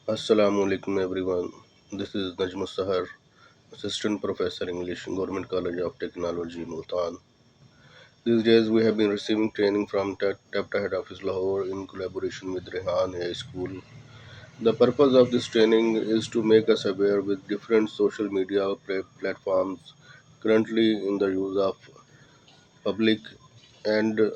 Assalamu alaikum everyone. This is Najmus Sahar, Assistant Professor English, Government College of Technology, Multan. These days we have been receiving training from TAPTA Head Office Lahore in collaboration with Rehan AI School. The purpose of this training is to make us aware with different social media platforms currently in the use of public and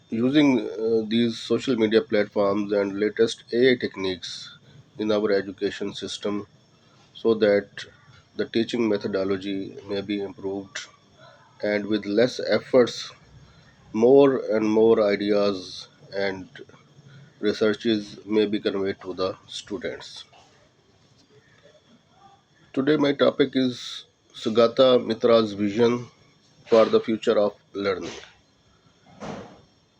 using these social media platforms and latest AI techniques in our education system so that the teaching methodology may be improved and with less efforts more and more ideas and researches may be conveyed to the students. Today my topic is Sugata Mitra's vision for the future of learning.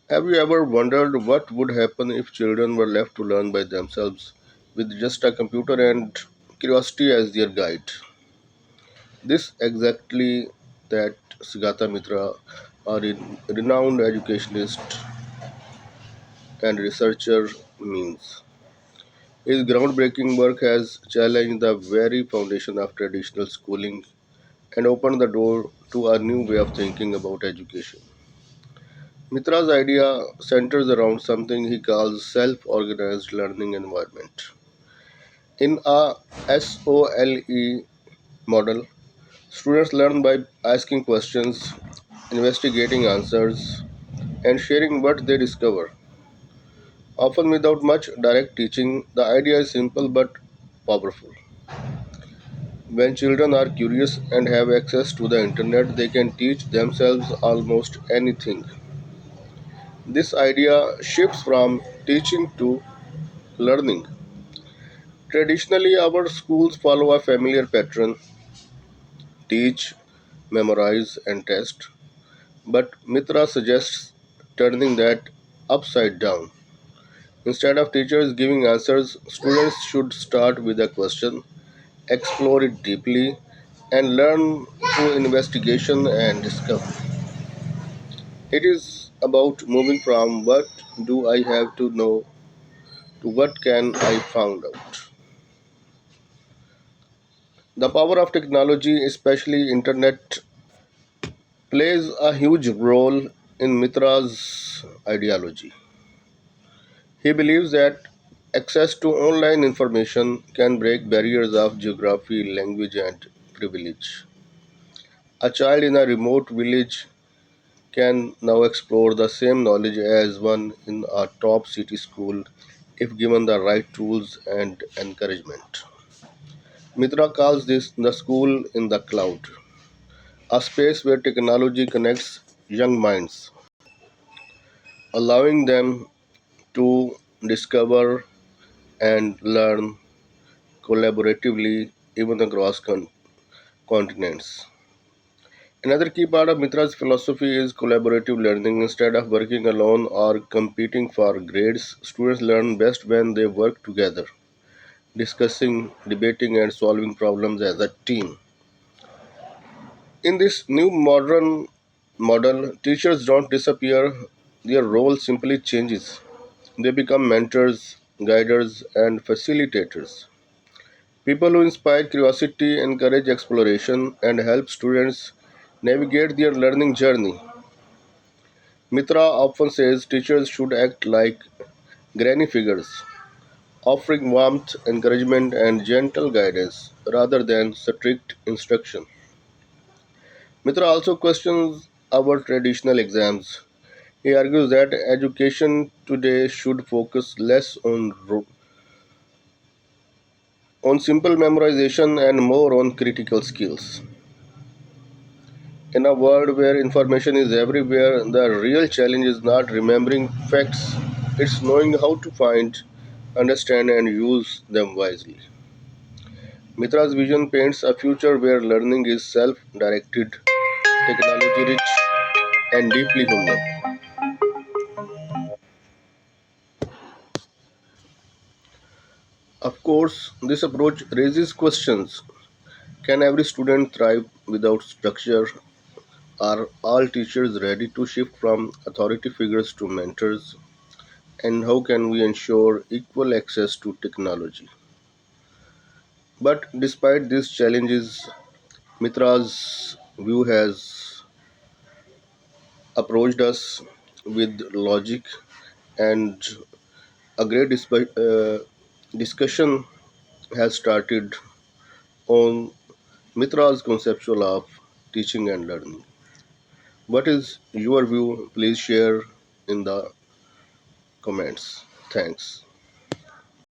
Have you ever wondered what would happen if children were left to learn by themselves with just a computer and curiosity as their guide? This exactly that Sugata Mitra, a renowned educationist and researcher, means. His groundbreaking work has challenged the very foundation of traditional schooling and opened the door to a new way of thinking about education. Mitra's idea centers around something he calls self organized learning environment. In a SOLE model, students learn by asking questions, investigating answers, and sharing what they discover. Often without much direct teaching, the idea is simple but powerful. When children are curious and have access to the internet, they can teach themselves almost anything. This idea shifts from teaching to learning. Traditionally, our schools follow a familiar pattern: teach, memorize, and test. But Mitra suggests turning that upside down. Instead of teachers giving answers, students should start with a question, explore it deeply, and learn through investigation and discovery. It is about moving from what do I have to know to what can I find out. The power of technology, especially internet, plays a huge role in Mitra's ideology. He believes that access to online information can break barriers of geography, language, and privilege. A child in a remote village can now explore the same knowledge as one in a top city school if given the right tools and encouragement. Mitra calls this the school in the cloud, a space where technology connects young minds, allowing them to discover and learn collaboratively even across continents. Another key part of Mitra's philosophy is collaborative learning. Instead of working alone or competing for grades, students learn best when they work together, discussing, debating, and solving problems as a team. In this new modern model, teachers don't disappear, their role simply changes. They become mentors, guiders, and facilitators. People who inspire curiosity, encourage exploration, and help students navigate their learning journey. Mitra often says teachers should act like granny figures, offering warmth, encouragement, and gentle guidance rather than strict instruction. Mitra also questions our traditional exams. He argues that education today should focus less on simple memorization and more on critical skills. In a world where information is everywhere, the real challenge is not remembering facts, it's knowing how to find, understand, and use them wisely. Mitra's vision paints a future where learning is self directed, technology rich, and deeply human. Of course, this approach raises questions. Can every student thrive without structure? Are all teachers ready to shift from authority figures to mentors? and how can we ensure equal access to technology. But despite these challenges, Mitra's view has approached us with logic, and a great discussion has started on Mitra's conceptual of teaching and learning. What is your view? Please share in the comments. Thanks.